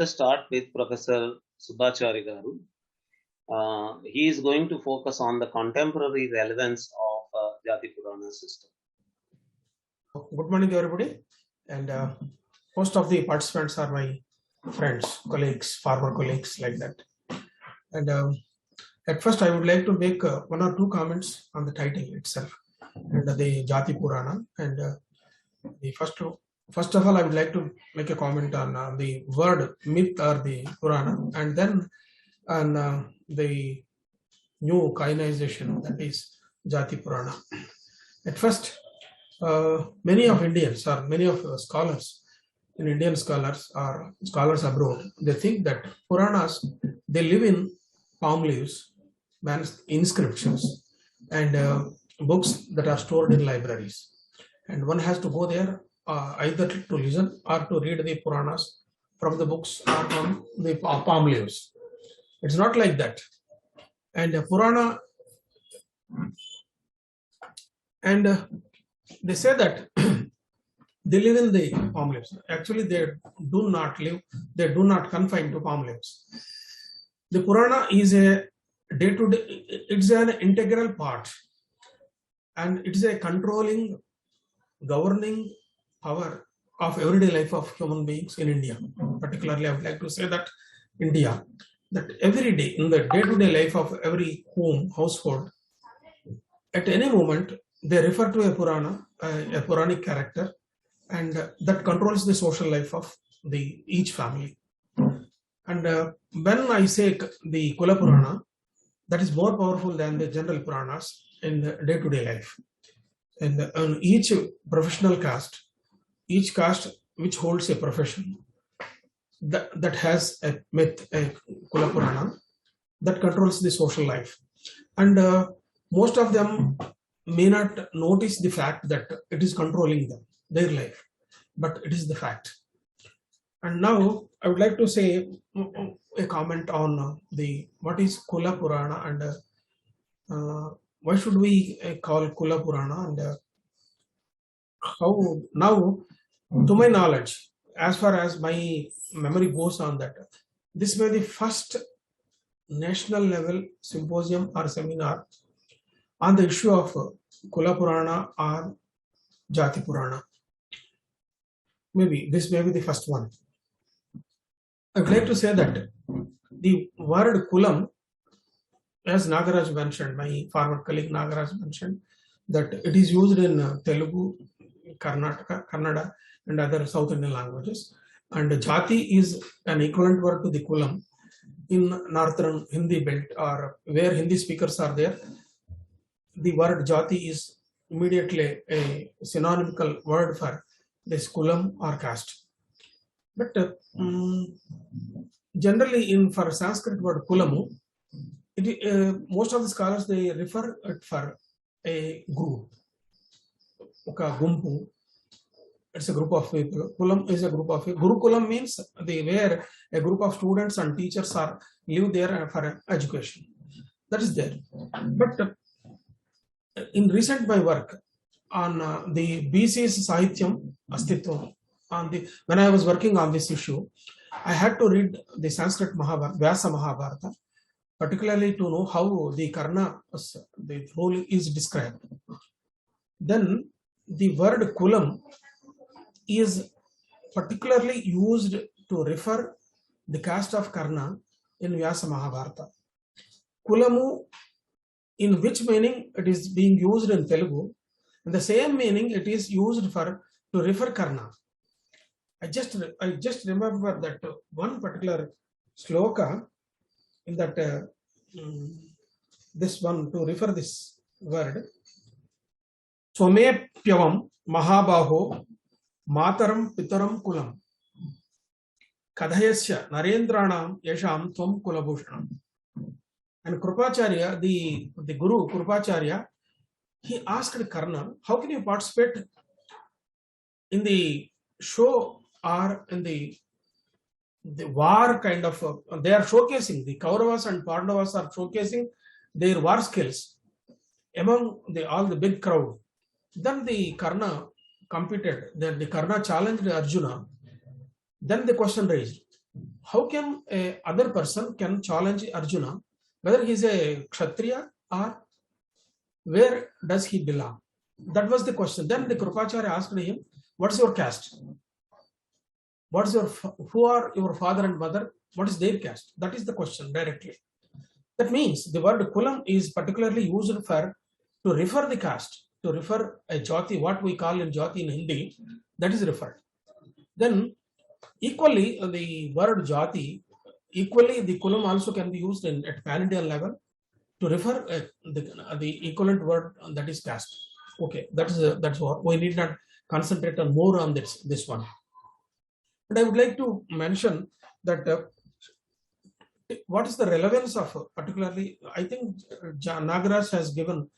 let us start with Professor Subbachary garu. He is going to focus on the contemporary relevance of Jati Purana system. Good morning, everybody. And most of the participants are my friends, colleagues, former colleagues, like that. And at first, I would like to make one or two comments on the title itself and the Jati Purana. And the first of all, I would like to make a comment on the word myth or the Purana, and then on the new canonization, that is Jati Purana. At first, many of Indians or many of scholars, Indian scholars or scholars abroad, they think that Puranas, they live in palm leaves, inscriptions, and books that are stored in libraries. And one has to go there either to listen or to read the Puranas from the books or from the palm leaves. It's not like that. And Purana, and they say that they live in the palm leaves. Actually, they do not live, they do not confine to palm leaves. The Purana is a day-to-day, it's an integral part, and it's a controlling, governing power of everyday life of human beings in India. Particularly, I would like to say that India, that every day, in the day-to-day life of every home, household, at any moment, they refer to a Purana, a Puranic character, and that controls the social life of each family. And when I say the Kula Purana, that is more powerful than the general Puranas in the day-to-day life. And on each professional caste, each caste which holds a profession, that has a myth, a Kula Purana, that controls the social life. And most of them may not notice the fact that it is controlling them, their life, but it is the fact. And now I would like to say a comment on what is Kula Purana and why should we call Kula Purana, and how now, to my knowledge, as far as my memory goes on that, this may be the first national level symposium or seminar on the issue of Kula Purana or Jati Purana. Maybe this may be the first one. I would like to say that the word Kulam, as Nagaraj mentioned, my former colleague Nagaraj mentioned, that it is used in Telugu, Karnataka, Kannada, and other South Indian languages. And Jati is an equivalent word to the Kulam in northern Hindi belt, or where Hindi speakers are there. The word Jati is immediately a synonymical word for this Kulam or caste. But generally, for Sanskrit word Kulamu, most of the scholars, they refer it for a group. Oka gumpu, it's a group of people. Kulam is a group of people. Gurukulam means where a group of students and teachers live there for education. That is there. But in recent my work on the BC's Sahityam Astitvam, when I was working on this issue, I had to read the Sanskrit Mahabharata, Vyasa Mahabharata, particularly to know how the Karna, the role is described. Then the word Kulam is particularly used to refer the caste of Karna in Vyasa Mahabharata. Kulamu, in which meaning it is being used in Telugu, in the same meaning it is used to refer Karna. I just remember that one particular sloka in that this one to refer this word. Swamepyavam Mahabaho Mataram Pitaram Kulam Kadhayasya Narendranam Yasham Tvam Kulabhushanam. And Krupacharya, the Guru Krupacharya, he asked Karna, how can you participate in the show or in the war kind of, they are showcasing, the Kauravas and Pandavas are showcasing their war skills among all the big crowd. Then the Karna competed, then the Karna challenged Arjuna. Then the question raised, how can a other person can challenge Arjuna whether he is a Kshatriya or where does he belong? That was the question. Then the Krupacharya asked him, what's your caste? What's your, who are your father and mother? What is their caste? That is the question directly. That means the word kulam is particularly used for to refer the caste, to refer a jati, what we call in jati in Hindi, that is referred. Then equally the word jati, equally the kulam also can be used at pan-Indian level to refer the equivalent word that is caste. Okay, that's what we need not concentrate on more on this one. But I would like to mention that what is the relevance of particularly, I think Nagaraj has given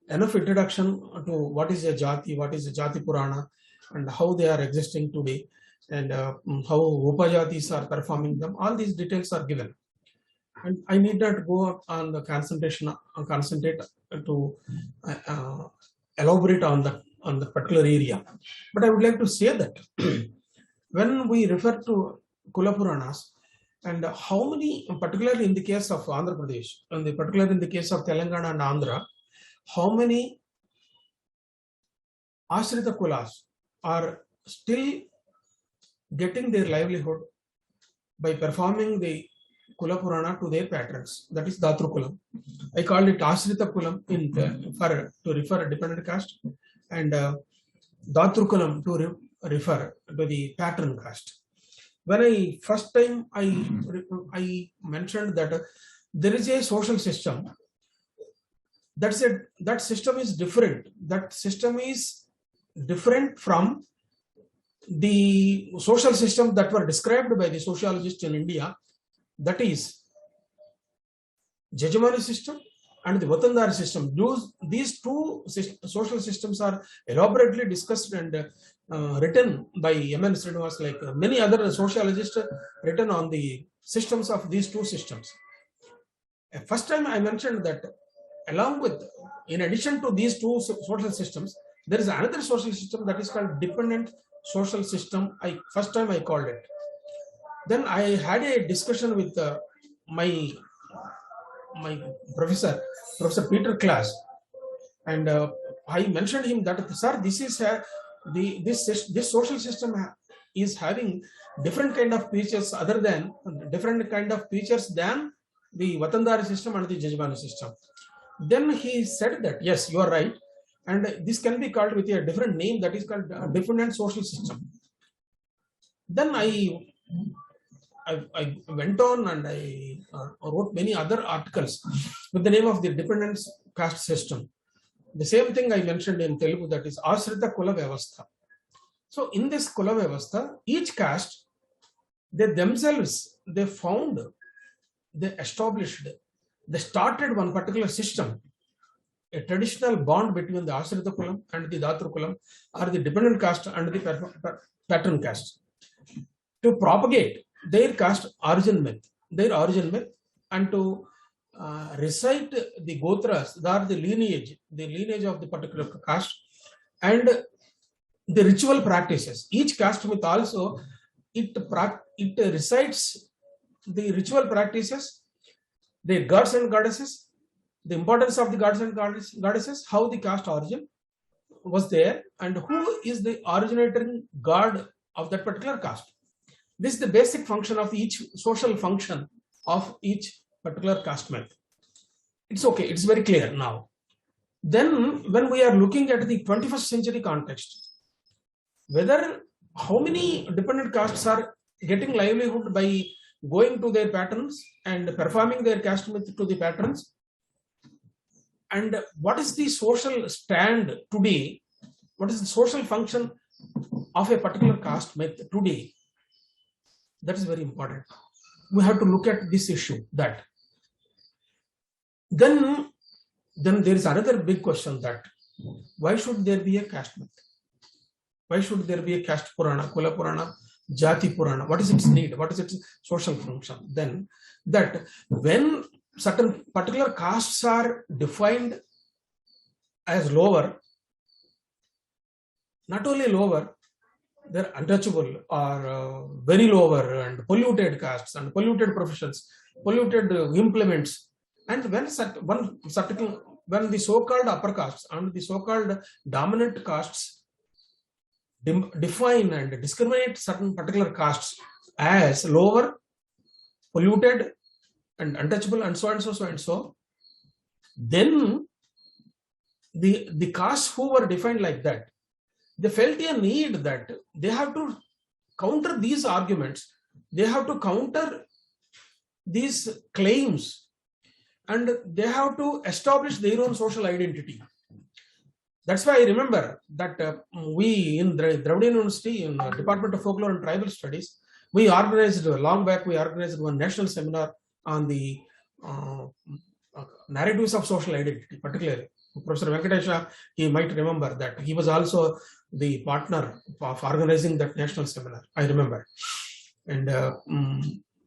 enough introduction to what is a jati, what is a jati Purana, and how they are existing today, and how Upajatis are performing them. All these details are given. And I need not go on the concentrate to elaborate on the particular area. But I would like to say that when we refer to Kula Puranas, and how many, particularly in the case of Andhra Pradesh, and particularly in the case of Telangana and Andhra, how many Ashrita Kulas are still getting their livelihood by performing the Kula Purana to their patrons, that is Dhatru Kulam. I call it Ashrita Kulam to refer a dependent caste, and Dhatru Kulam to refer to the patron caste. When first time I mentioned that there is a social system, that system is different. That system is different from the social system that were described by the sociologists in India. That is Jajamani system and the Vatandari system. These two social systems are elaborately discussed and written by M.N. Srinivas, like many other sociologists written on the systems of these two systems. First time I mentioned that in addition to these two social systems, there is another social system that is called dependent social system. First time I called it. Then I had a discussion with my Professor Peter Class, and I mentioned him that, sir, this is this social system is having different kind of features than the Vatandari system and the Jajamani system. Then he said that yes, you are right, and this can be called with a different name, that is called dependent social system. Then I went on and I wrote many other articles with the name of the dependent caste system. The same thing I mentioned in Telugu, that is Ashrita Kula Vyavastha. So in this Kula Vyavastha, each caste, they themselves, they established, they started one particular system, a traditional bond between the Ashrita Kulam and the Dhatru Kulam, or the dependent caste and the patron caste, to propagate their caste origin myth, and to recite the gotras, that the lineage of the particular caste, and the ritual practices. Each caste myth also, it recites the ritual practices, the gods and goddesses, the importance of the gods and goddesses, how the caste origin was there, and who is the originating god of that particular caste. This is the basic function of each social function of each particular caste myth. It's okay, it's very clear now. Then when we are looking at the 21st century context, how many dependent castes are getting livelihood by going to their patrons and performing their caste myth to the patrons, and what is the social stand today, what is the social function of a particular caste myth today, that is very important. We have to look at this issue. That then there is another big question, that why should there be a caste myth? Why should there be a caste Purana, Kula Purana, Jati Purana? What is its need? What is its social function? Then that when certain particular castes are defined as lower, not only lower, they're untouchable or very lower and polluted castes and polluted professions, polluted implements. And when the so-called upper castes and the so-called dominant castes define and discriminate certain particular castes as lower, polluted, and untouchable, and so and so and so, then the castes who were defined like that, they felt a need that they have to counter these arguments, they have to counter these claims, and they have to establish their own social identity. That's why I remember that we in Dravidian University, in Department of Folklore and Tribal Studies, we organized long back, we organized one national seminar on the narratives of social identity, particularly. Professor Venkatesha, he might remember that. He was also the partner of organizing that national seminar, I remember. And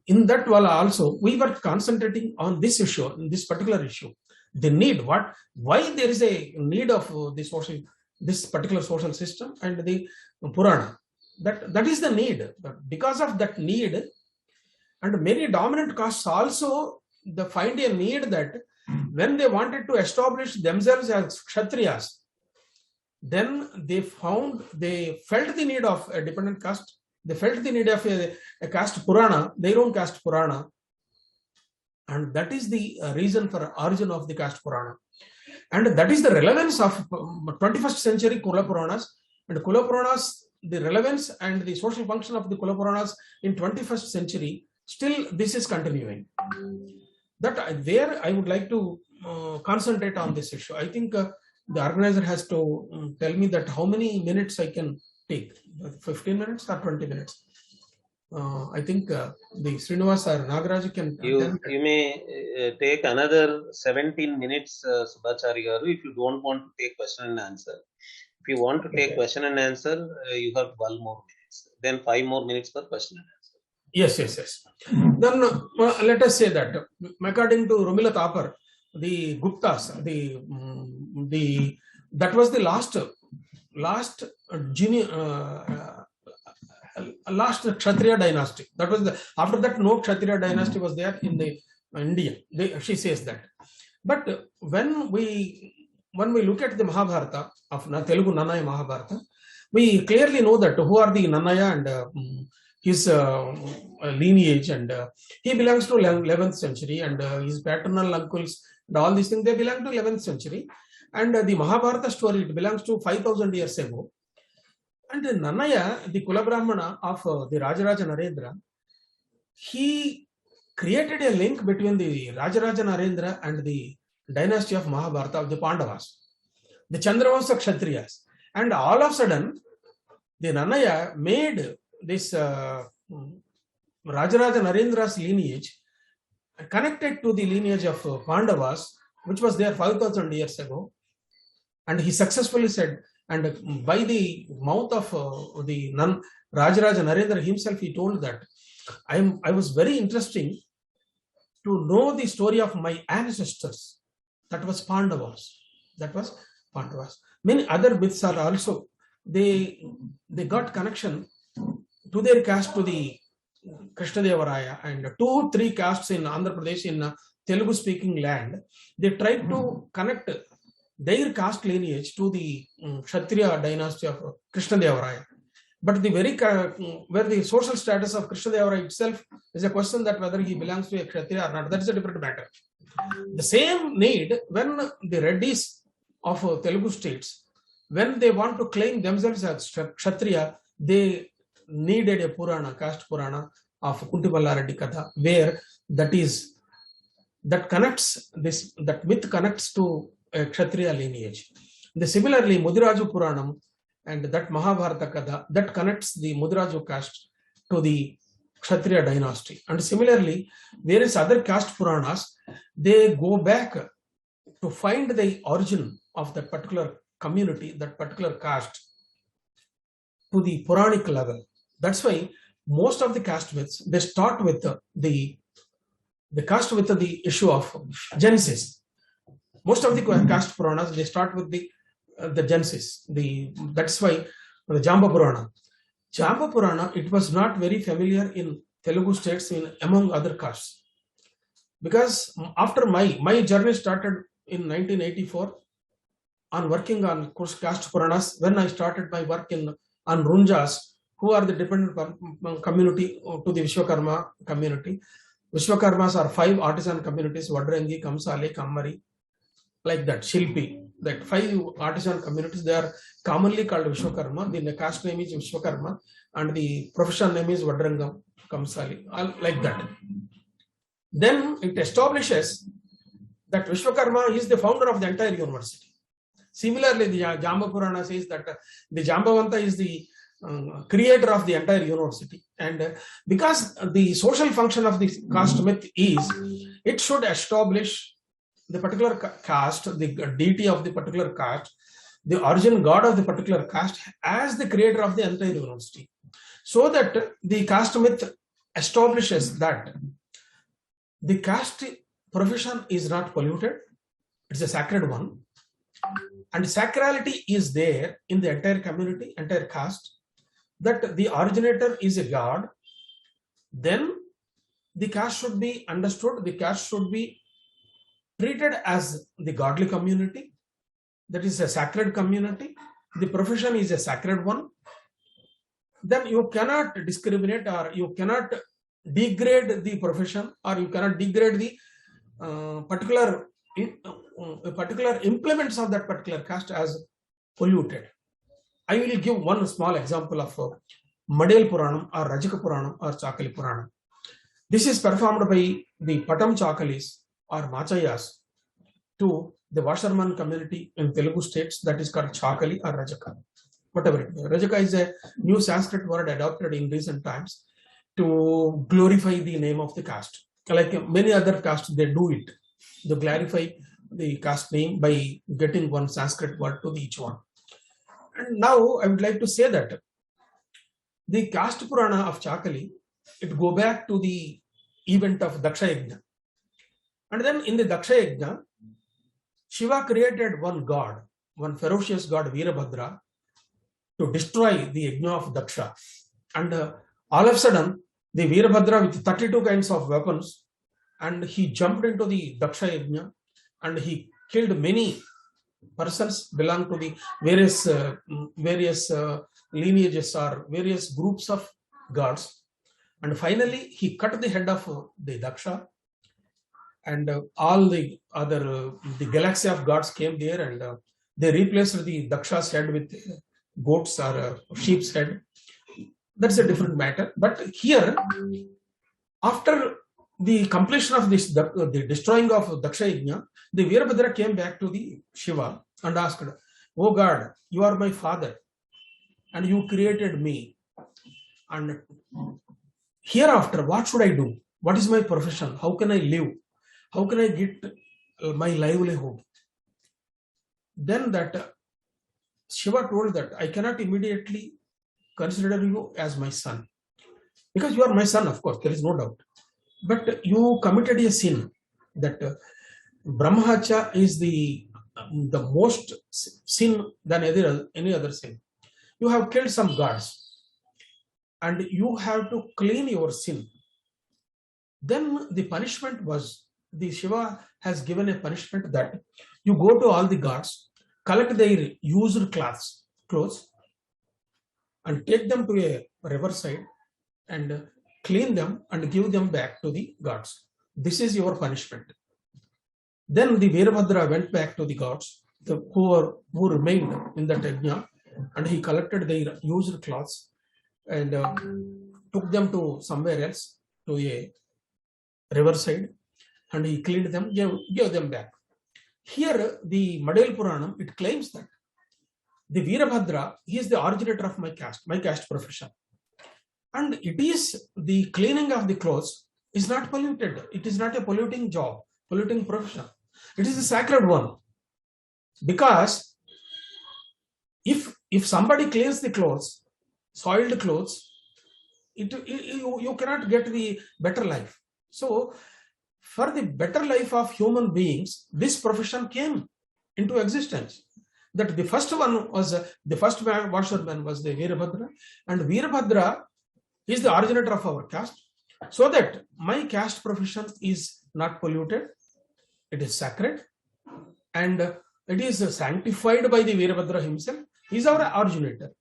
in that wala also, we were concentrating on this issue, this particular issue. The need, why there is a need of this particular social system and the Purana. That is the need. Because of that need, and many dominant castes also they find a need that when they wanted to establish themselves as Kshatriyas, then they felt the need of a dependent caste. They felt the need of a caste Purana, their own caste Purana. And that is the reason for origin of the caste Purana. And that is the relevance of 21st century Kula Puranas. And Kula Puranas, the relevance and the social function of the Kula Puranas in 21st century, still this is continuing. That there I would like to concentrate on this issue. I think the organizer has to tell me that how many minutes I can take, 15 minutes or 20 minutes. I think the Srinivas or Nagaraj can. You may take another 17 minutes, Subbachary garu, if you don't want to take question and answer. If you want to take question and answer, you have 12 more minutes. Then 5 more minutes for question and answer. Yes. Then let us say that according to Romila Thapar, the Guptas, that was the last Kshatriya dynasty. That was after that no Kshatriya dynasty was there in the India. She says that. But when we look at the Mahabharata of Telugu Nannaya Mahabharata, we clearly know that who are the Nannaya and his lineage, and he belongs to 11th century, and his paternal uncles and all these things, they belong to 11th century. And the Mahabharata story, it belongs to 5,000 years ago. And Nannaya, the Kula Brahmana of the Rajaraja Narendra, he created a link between the Rajaraja Narendra and the dynasty of Mahabharata of the Pandavas, the Chandravamsa Kshatriyas. And all of a sudden, the Nannaya made this Rajaraja Narendra's lineage connected to the lineage of Pandavas, which was there 5,000 years ago. And he successfully said, and by the mouth of the Rajaraja Narendra himself, he told that I was very interesting to know the story of my ancestors. That was Pandavas. Many other myths are also, they got connection to their caste, to the Krishnadevaraya, and 2-3 castes in Andhra Pradesh, in Telugu speaking land. They tried to connect their caste lineage to the Kshatriya dynasty of Krishnadevaraya. But the where the social status of Krishnadevaraya itself is a question that whether he belongs to a Kshatriya or not, that is a different matter. The same need when the Reddis of Telugu states, when they want to claim themselves as Kshatriya, they needed a Purana, caste Purana of Kuntiballa Reddy Katha, where that connects this, that myth connects to a Kshatriya lineage. Similarly, Mudiraju Puranam and that Mahabharata Katha, that connects the Mudiraju caste to the Kshatriya dynasty. And similarly, various other caste Puranas, they go back to find the origin of that particular community, that particular caste, to the Puranic level. That's why most of the caste myths, they start with the caste with the issue of Genesis. Most of the caste Puranas, they start with the Genesis. That's why the Jamba Purana. Jamba Purana, it was not very familiar in Telugu states among other castes. Because after my journey started in 1984 on working on caste Puranas, when I started my work on Runjas, who are the dependent community to the Vishwakarma community. Vishwakarmas are 5 artisan communities: Vadrangi, Kamsali, Kammari, like that, Shilpi. That 5 artisan communities, they are commonly called Vishwakarma. The caste name is Vishwakarma, and the profession name is Vadrangam, Kamsali, like that. Then it establishes that Vishwakarma is the founder of the entire university. Similarly, the Jamba Purana says that the Jambavanta is the creator of the entire university. And because the social function of the caste myth is, it should establish the particular caste, the deity of the particular caste, the origin god of the particular caste as the creator of the entire university. So that the caste myth establishes that the caste profession is not polluted, it's a sacred one, and sacrality is there in the entire community, entire caste, that the originator is a god. Then the caste should be understood, the caste should be treated as the godly community, that is a sacred community, the profession is a sacred one. Then you cannot discriminate, or you cannot degrade the profession, or you cannot degrade the particular implements of that particular caste as polluted. I will give one small example of Madel Puranam or Rajaka Puranam or Chakali Puranam. This is performed by the Patam Chakalis or Machayas to the washerman community in Telugu states, that is called Chakali or Rajaka. Whatever it is. Rajaka is a new Sanskrit word adopted in recent times to glorify the name of the caste. Like many other castes, they do it. They glorify the caste name by getting one Sanskrit word to each one. And now I would like to say that the caste Purana of Chakali, it go back to the event of Daksha Yajna. And then in the Daksha Yajna, Shiva created one god, one ferocious god, Veerabhadra, to destroy the Yajna of Daksha. And all of a sudden, the Veerabhadra with 32 kinds of weapons, and he jumped into the Daksha Yajna, and he killed many persons belong to the various lineages or various groups of gods. And finally, he cut the head of the Daksha, and all the other the galaxy of gods came there, and they replaced the Daksha's head with goats or sheep's head. That's a different matter. But here, after the completion of this, the destroying of Daksha Yajna, the Veerabhadra came back to the Shiva and asked, "Oh God, you are my father, and you created me. And hereafter, what should I do? What is my profession? How can I live? How can I get my livelihood?" Then that Shiva told that, "I cannot immediately consider you as my son, because you are my son, of course, there is no doubt. But you committed a sin, that Brahmahatya is the most sin than any other sin. You have killed some gods, and you have to clean your sin." Then the punishment was, the Shiva has given a punishment that you go to all the gods, collect their used clothes, and take them to a riverside and clean them and give them back to the gods. This is your punishment. Then the Veerabhadra went back to the gods, who remained in that yajna, and he collected their used clothes and took them to somewhere else, to a riverside, and he cleaned them, gave them back. Here, the Madel Puranam, it claims that the Veerabhadra, he is the originator of my caste profession. And it is the cleaning of the clothes is not polluted. It is not a polluting job, polluting profession. It is a sacred one. Because if somebody cleans the clothes, soiled clothes, you cannot get the better life. So for the better life of human beings, this profession came into existence. that the first one was the first washerman was the Veerabhadra, and Veerabhadra is the originator of our caste, so that my caste profession is not polluted, it is sacred, and it is sanctified by the Veerabhadra himself. He is our originator.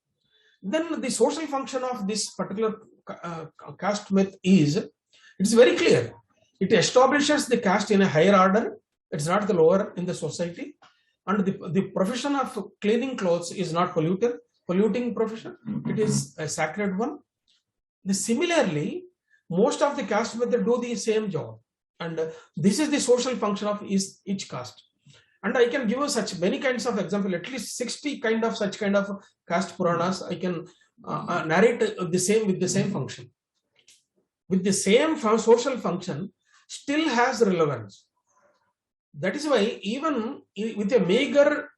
Then the social function of this particular caste myth is, it's very clear. It establishes the caste in a higher order. It's not the lower in the society. And the profession of cleaning clothes is not polluting profession. It is a sacred one. Similarly, most of the caste myths do the same job. And this is the social function of each caste. And I can give you such many kinds of example, at least 60 such kind of caste Puranas. I can narrate the same with the same function. With the same social function, still has relevance. That is why even with a meager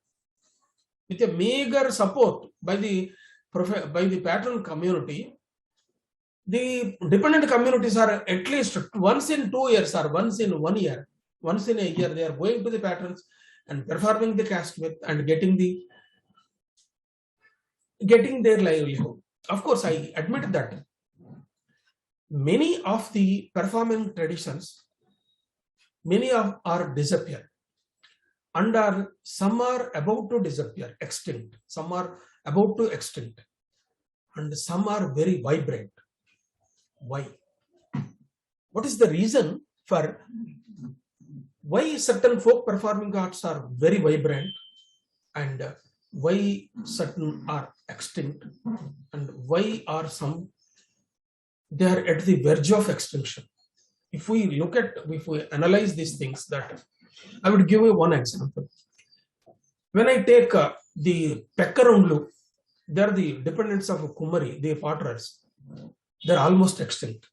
support by the patron community, the dependent communities are at least once in 2 years or once in 1 year, once in a year, they are going to the patrons and performing the caste myth and getting their livelihood. Of course, I admit that many of the performing traditions, are disappeared, and some are about to disappear, extinct. Some are about to extinct, and some are very vibrant. Why? What is the reason for why certain folk performing arts are very vibrant and why certain are extinct, and why are some they are at the verge of extinction? If we analyze these things, that I would give you one example. When I take the Pekkarundlu, they are the dependents of Kumari, the potterers. They are almost extinct.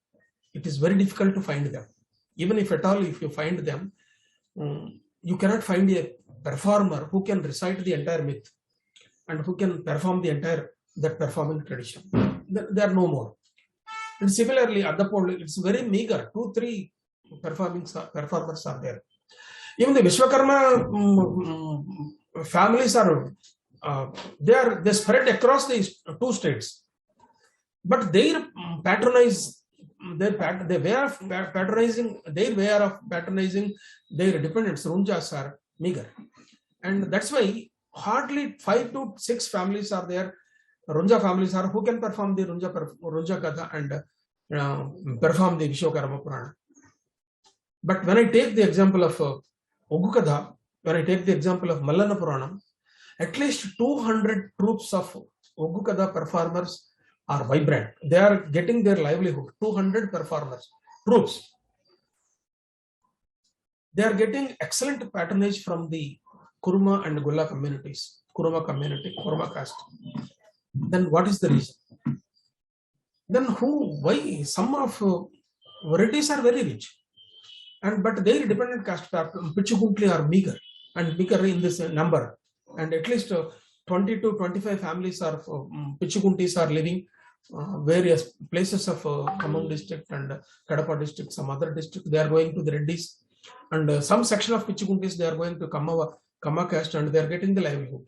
It is very difficult to find them. Even if at all, if you find them, you cannot find a performer who can recite the entire myth and who can perform that performing tradition. There are no more. And similarly, at the pole, it's very meager. 2-3 performers are there. Even the Vishwakarma families are they spread across these 2 states, but their way of patronizing their dependents, Runjas, are meager, and that's why hardly 5 to 6 families are there. Runja families are who can perform the Runja Katha and perform the Vishwakarma Purana. But when I take the example of Oggu Katha, when I take the example of Mallana Purana, at least 200 troops of Oggu Katha performers are vibrant. They are getting their livelihood. 200 performers, troops. They are getting excellent patronage from the Kurma and Golla communities, Kurma community, Kurma caste. Then what is the reason? Then why some of varieties are very rich, but their dependent caste, Pichukuntli, are meager in this number, and at least 20 to 25 families are Pichukuntis are living various places of Khammam district and Kadapa district, some other district. They are going to the Reddys, and some section of Pichukuntis they are going to Kamma caste, and they are getting the livelihood.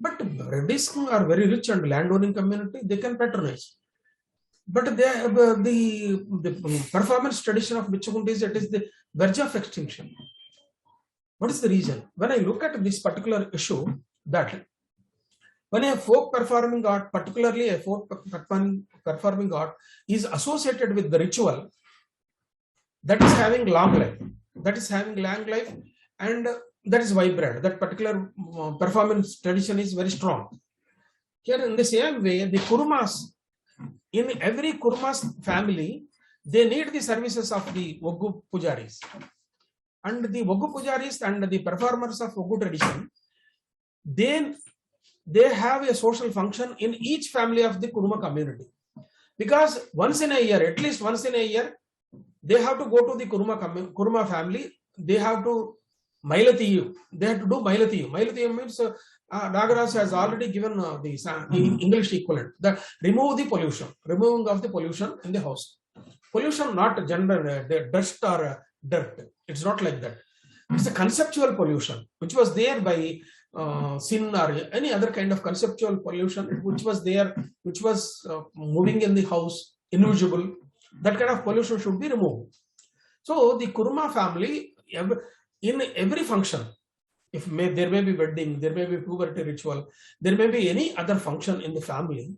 But Reddys are very rich and landowning community, they can patronize. But they have, the performance tradition of Pichukuntis, it is the verge of extinction. What is the reason? When I look at this particular issue, that when a folk performing art, particularly a folk performing art, is associated with the ritual, that is having long life, and that is vibrant. That particular performance tradition is very strong. Here, in the same way, the Kurmas, in every Kurma's family, they need the services of the Oggu Pujaris. And the Oggu Pujaris and the performers of Oggu tradition, they have a social function in each family of the Kurma community. Because once in a year, at least once in a year, they have to go to the Kurma family. They have to Mailatiyu. They have to do Mailatiyu. Mailatiyu means Nagaraj has already given the English equivalent. That removing of the pollution in the house. Pollution, not general dust or dirt. It's not like that. It's a conceptual pollution, which was there by sin or any other kind of conceptual pollution which was there, which was moving in the house, invisible, that kind of pollution should be removed. So the Kurma family, in every function, there may be wedding, there may be puberty ritual, there may be any other function in the family.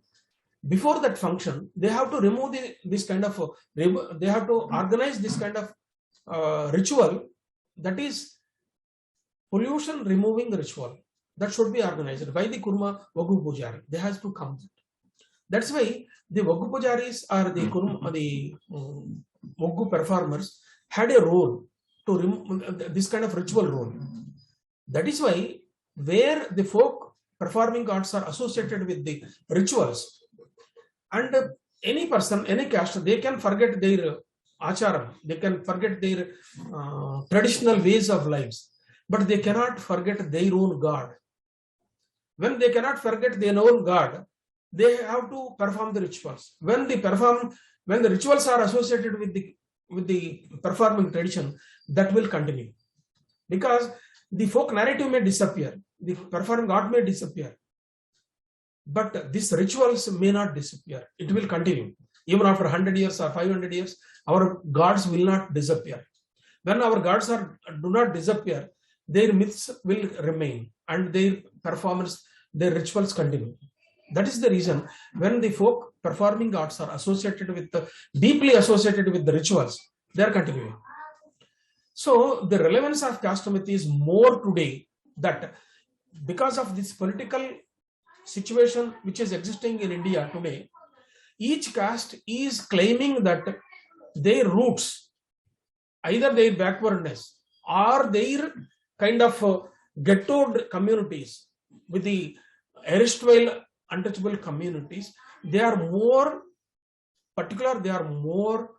Before that function, they have to remove this kind of, they have to organize this kind of ritual, that is pollution removing ritual, that should be organized by the Kurma Vagu Pujari. They has to come. That's why the Vagu Pujaris or the Vagu performers had a role to remove this kind of ritual role. That is why where the folk performing arts are associated with the rituals, and any person, any caste, they can forget their acharam, they can forget their traditional ways of lives, but they cannot forget their own God. When they cannot forget their own God, they have to perform the rituals. When the rituals are associated with the performing tradition, that will continue. Because the folk narrative may disappear, the performing art may disappear, but these rituals may not disappear. It will continue. Even after 100 years or 500 years, our gods will not disappear. When our gods do not disappear, their myths will remain and their performance, their rituals continue. That is the reason when the folk performing arts are deeply associated with the rituals, they are continuing. So the relevance of Caste-Myth is more today, that because of this political situation which is existing in India today, each caste is claiming that their roots, either their backwardness or their kind of ghettoed communities with the erstwhile untouchable communities, they are more particular, they are more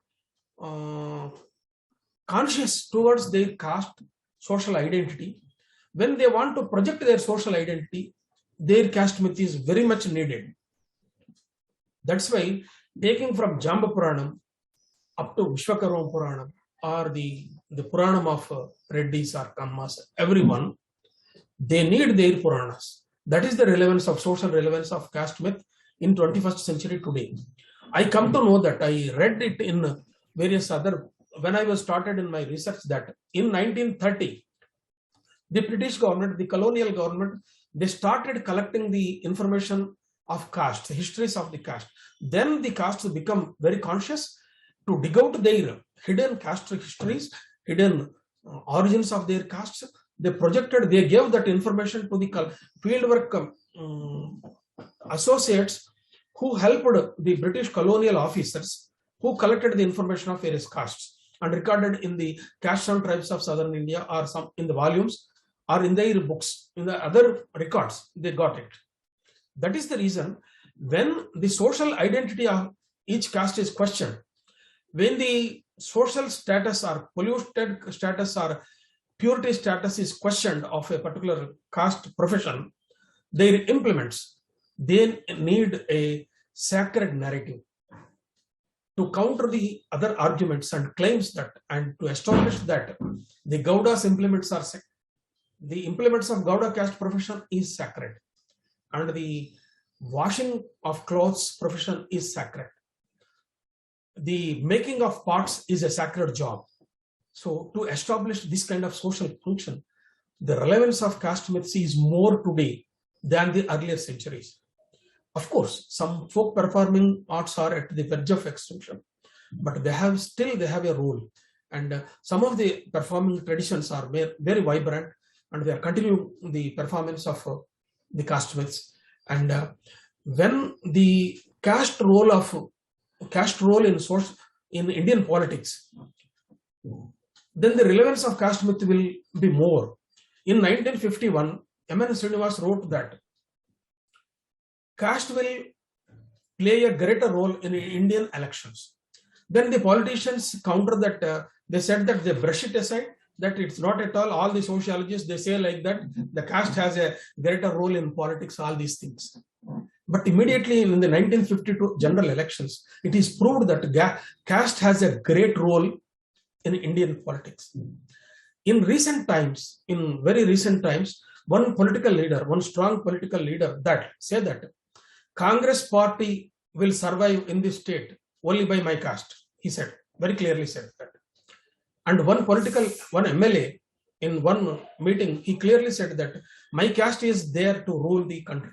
conscious towards their caste social identity. When they want to project their social identity, their caste myth is very much needed. That's why taking from Jamba Puranam up to Vishwakarma Puranam or the Puranam of Reddis or Kammas, everyone, they need their Puranas. That is the relevance of social relevance of caste myth in 21st century today. I come to know that I read it in various other, when I was started in my research, that in 1930, the British government, the colonial government, they started collecting the information of caste, histories of the caste. Then the castes become very conscious to dig out their hidden caste histories, hidden origins of their castes. They gave that information to the fieldwork associates who helped the British colonial officers who collected the information of various castes and recorded in the castes and tribes of southern India, or some in the volumes or in their books, in the other records, they got it. That is the reason when the social identity of each caste is questioned, when the social status or polluted status or purity status is questioned of a particular caste profession, their implements, they need a sacred narrative to counter the other arguments and claims that, and to establish that the Gauda's implements are sacred. The implements of Gauda caste profession is sacred, and the washing of clothes profession is sacred. The making of pots is a sacred job. So to establish this kind of social function, the relevance of caste myths is more today than the earlier centuries. Of course, some folk performing arts are at the verge of extinction, but they have a role. And some of the performing traditions are very vibrant, and they are continuing the performance of the caste myths. And when the caste role in Indian politics, then the relevance of caste myth will be more. In 1951, M.N. Srinivas wrote that caste will play a greater role in Indian elections. Then the politicians counter that, they said that they brush it aside, that it's not at all the sociologists, they say like that, the caste has a greater role in politics, all these things. But immediately in the 1952 general elections, it is proved that caste has a great role in Indian politics. In very recent times, one political leader, one strong political leader that say that Congress party will survive in this state only by my caste. He said, very clearly said that. And one MLA in one meeting, he clearly said that my caste is there to rule the country.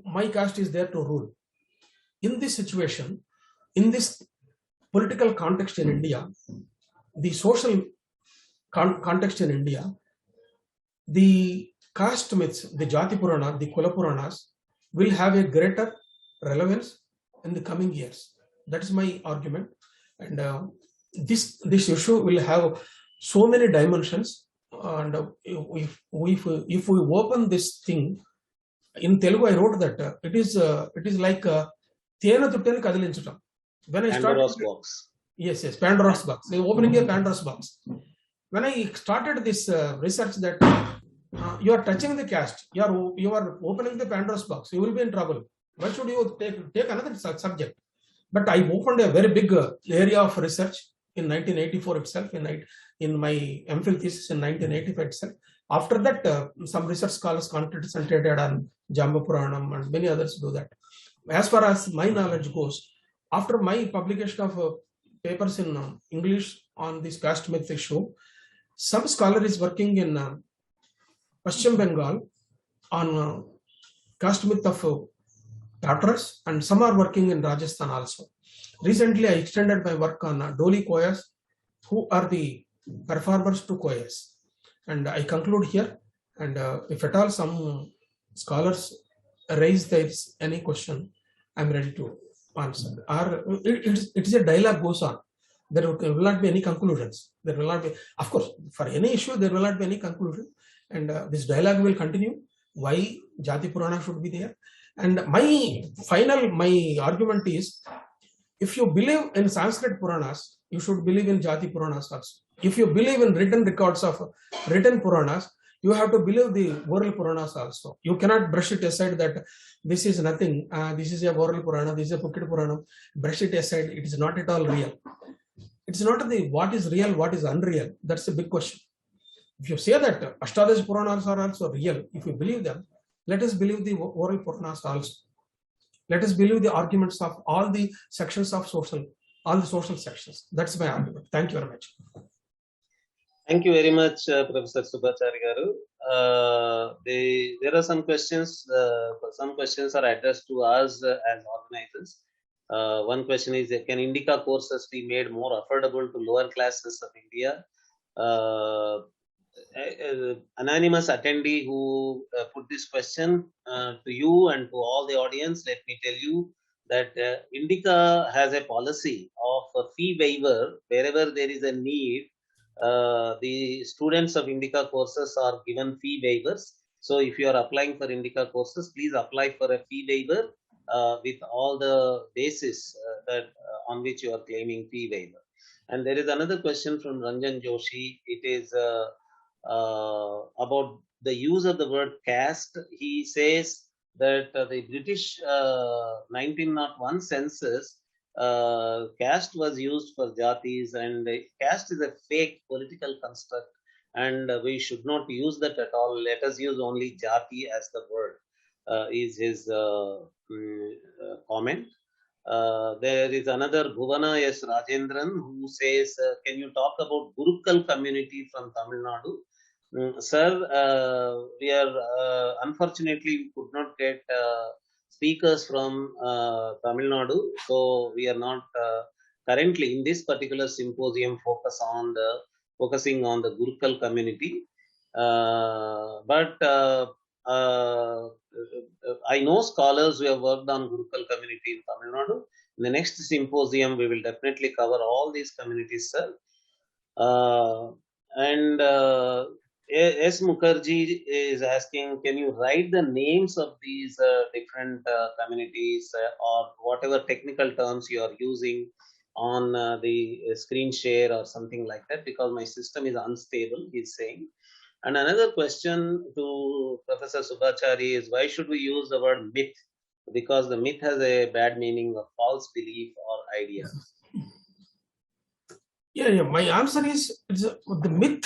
My caste is there to rule. In this situation, in this political context in India, the social context in India, the caste myths, the Jati Purana, the Kula Puranas will have a greater relevance in the coming years. That is my argument. And this issue will have so many dimensions. And if we open this thing, in Telugu I wrote that it is like Tena Tuttani Kadilinchatam. When I started, Pandora's box. Yes, Pandora's box. The opening a Pandora's box. When I started this research that you are touching the caste, you are opening the Pandora's box, you will be in trouble. Why should you take another subject? But I opened a very big area of research in 1984 itself, in my MPhil thesis in 1985 itself. After that, some research scholars concentrated on Jamba Puranam and many others do that. As far as my knowledge goes, after my publication of papers in English on this caste myth issue, some scholar is working in Paschim Bengal on caste myth of Tatars, and some are working in Rajasthan also. Recently, I extended my work on Doli Koyas, who are the performers to Koyas. And I conclude here. And if at all some scholars raise any question, I'm ready to answer. Or it is a dialogue goes on. There will not be any conclusions. There will not be, of course, for any issue, there will not be any conclusion. And this dialogue will continue. Why Jati Purana should be there? And my argument is, if you believe in Sanskrit Puranas, you should believe in Jati Puranas also. If you believe in written records of written Puranas, you have to believe the oral Puranas also. You cannot brush it aside that this is nothing, this is a oral Purana, this is a Pukit Purana, brush it aside, it is not at all real. It's not what is real, what is unreal. That's a big question. If you say that Ashtadasi Puranas are also real, if you believe them, let us believe the oral Puranas also. Let us believe the arguments of all the sections of all the social sections. That's my argument. Thank you very much. Thank you very much, Professor Subbachary garu. There are some questions. Some questions are addressed to us as organizers. One question is, can Indica courses be made more affordable to lower classes of India? Anonymous attendee who put this question to you and to all the audience, let me tell you that Indica has a policy of a fee waiver wherever there is a need. The students of Indica courses are given fee waivers. So if you are applying for Indica courses, please apply for a fee waiver with all the basis on which you are claiming fee waiver. And there is another question from Ranjan Joshi. It is about the use of the word caste. He says that the British 1901 census, caste was used for jatis, and caste is a fake political construct, and we should not use that at all. Let us use only jati as the word, is his comment. There is another Bhuvana S. Rajendran who says, can you talk about Gurukul community from Tamil Nadu? Sir, we are unfortunately we could not get speakers from Tamil Nadu, so we are not currently in this particular symposium focusing on the Gurukul community. But I know scholars who have worked on Gurukul community in Tamil Nadu. In the next symposium, we will definitely cover all these communities, sir. S. Mukherjee is asking, can you write the names of these different communities or whatever technical terms you are using on the screen share or something like that, because my system is unstable, he's saying. And another question to Professor Subbachary is, why should we use the word myth? Because the myth has a bad meaning of false belief or idea. Yeah. My answer is, the myth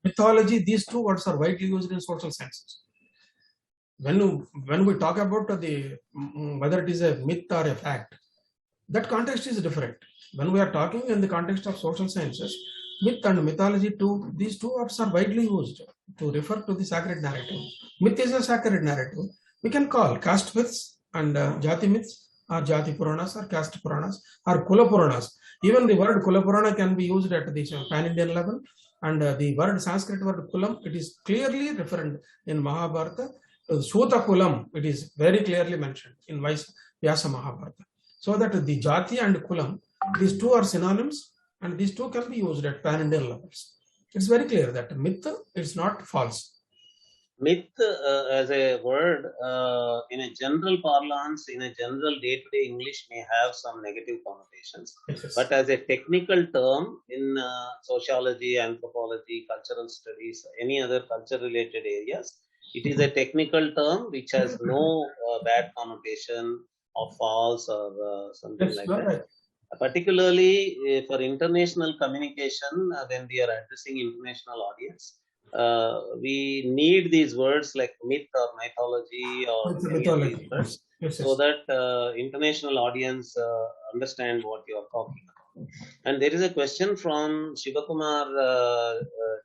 mythology, these two words are widely used in social sciences. When we talk about the whether it is a myth or a fact, that context is different. When we are talking in the context of social sciences, myth and mythology too, these two words are widely used to refer to the sacred narrative. Myth is a sacred narrative. We can call caste myths and jati myths, or jati puranas, or caste puranas, or kula puranas. Even the word kula purana can be used at the pan-Indian level, and the word Sanskrit word kulam, it is clearly referred in Mahabharata. Suta kulam, it is very clearly mentioned in Vyasa Mahabharata. So that the jati and kulam, these two are synonyms, and these two can be used at pan-Indian levels. It's very clear that myth is not false. Myth as a word in a general parlance, in a general day-to-day English may have some negative connotations. Yes. But as a technical term in sociology, anthropology, cultural studies, any other culture-related areas, it is a technical term which has no bad connotation of false or something Yes, like right. that. Particularly for international communication, when we are addressing international audience, we need these words like myth or mythology or any of these words, so that international audience understand what you are talking about. And there is a question from Shivakumar,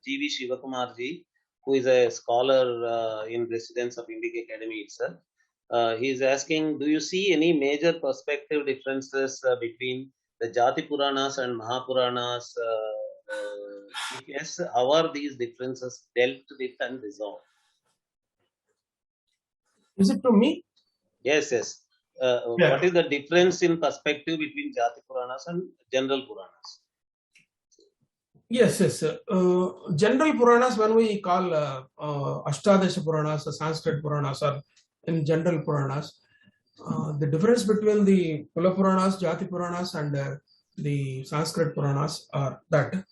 G.V. Shivakumar ji, who is a scholar in residence of Indic Academy itself. He is asking, do you see any major perspective differences between the Jati Puranas and Mahapuranas? If yes, how are these differences dealt with and resolved? Is it to me? Yes. Yeah. What is the difference in perspective between Jati Puranas and general Puranas? Yes. General Puranas, when we call Ashtadasha Puranas, Sanskrit Puranas, or in general Puranas, the difference between the Kula Puranas, Jati Puranas, and the Sanskrit Puranas are that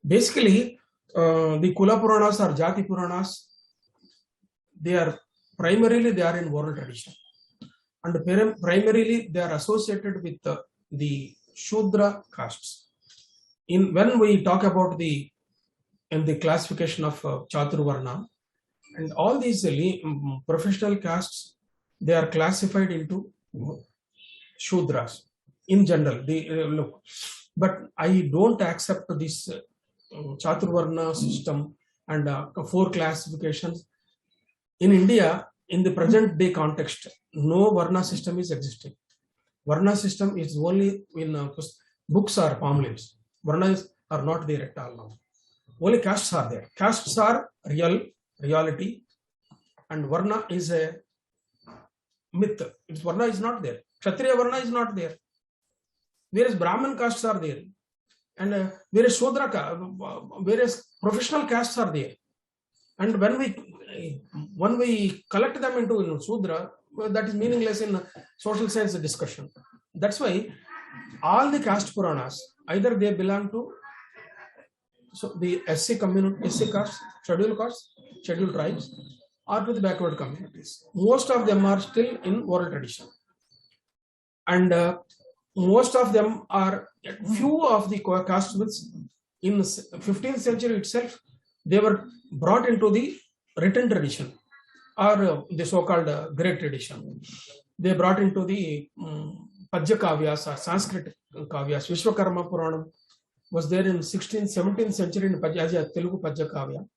basically the Kula Puranas or Jati Puranas, they are in oral tradition, and primarily they are associated with the Shudra castes. When we talk about the classification of Chaturvarna and all these professional castes, they are classified into Shudras in general. Look, but I don't accept this Chaturvarna system and 4 classifications. In India, in the present day context, no Varna system is existing. Varna system is only in books or palm leaves. Varnas are not there at all now. Only castes are there. Castes are reality, and Varna is a myth. Varna is not there. Kshatriya Varna is not there. Whereas Brahmin castes are there, and whereas Shudra, whereas professional castes are there. And when we collect them into Sudra, that is meaningless in social science discussion. That's why all the caste Puranas, either they belong to the SC community, SC castes, scheduled tribes, or to the backward communities. Most of them are still in oral tradition, and most of them are few of the caste myths in 15th century itself. They were brought into the written tradition, or the so-called great tradition. They brought into the Padya Kavyas or Sanskrit Kavyas. Vishwakarma Puranam was there in 16th, 17th century in Telugu Padya Kavya.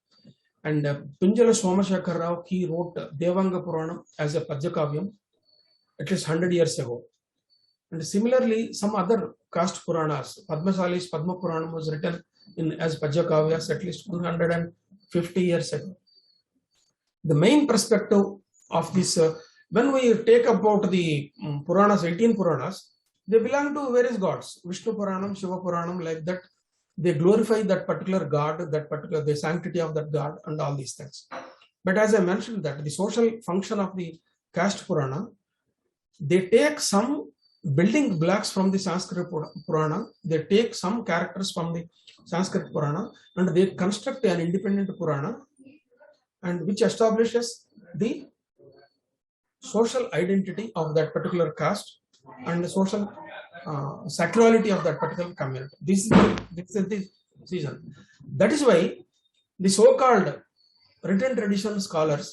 And Pinjala Somashekar Rao, he wrote Devanga Puranam as a Padya Kavyam at least 100 years ago. And similarly, some other caste Puranas, Padmasali's Padma Puranam was written as Padya Kavyas at least 150 years ago. The main perspective of this, when we take about the Puranas, 18 Puranas, they belong to various gods, Vishnu Puranam, Shiva Puranam, like that. They glorify that particular god, the sanctity of that god, and all these things. But as I mentioned, that the social function of the caste Purana, they take some building blocks from the Sanskrit Purana, they take some characters from the Sanskrit Purana, and they construct an independent Purana, and which establishes the social identity of that particular caste and the social sacrality of that particular community. This is the season. That is why The so-called written tradition scholars,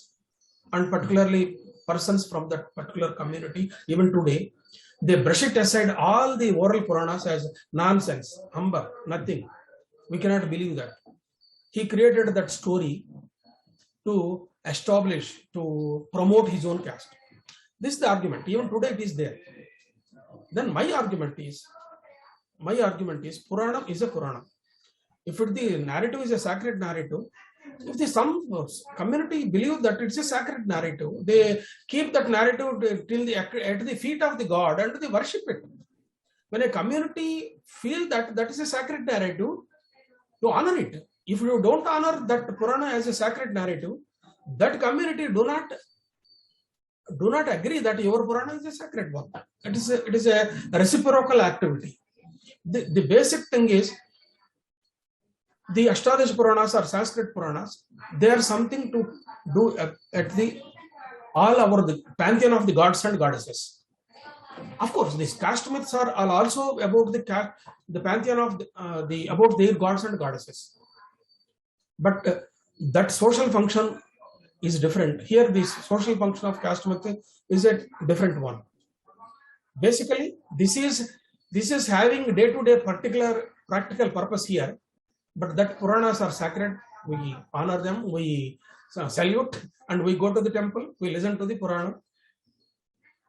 and particularly persons from that particular community, even today, they brush it aside all the oral Puranas as nonsense, humbug, nothing. We cannot believe that. He created that story to establish, to promote his own caste. This is the argument. Even today it is there. Then my argument is Purana is a Purana. If the narrative is a sacred narrative, if some community believe that it's a sacred narrative, they keep that narrative at the feet of the god and they worship it. When a community feel that that is a sacred narrative, to honor it. If you don't honor that Purana as a sacred narrative, that community do not agree that your Purana is a sacred one. It is a reciprocal activity. The basic thing is, the Ashtadasha Puranas or Sanskrit Puranas, they are something to do at all over the pantheon of the gods and goddesses. Of course, these Caste-Myths are also about the pantheon of about their gods and goddesses. But that social function is different. Here, the social function of Caste-Myth is a different one. Basically, this is having day-to-day particular practical purpose here. But that Puranas are sacred. We honor them. We salute, and we go to the temple. We listen to the Purana.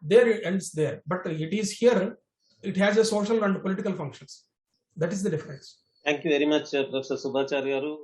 There it ends there. But it is here. It has a social and political functions. That is the difference. Thank you very much, Professor Subbachary garu.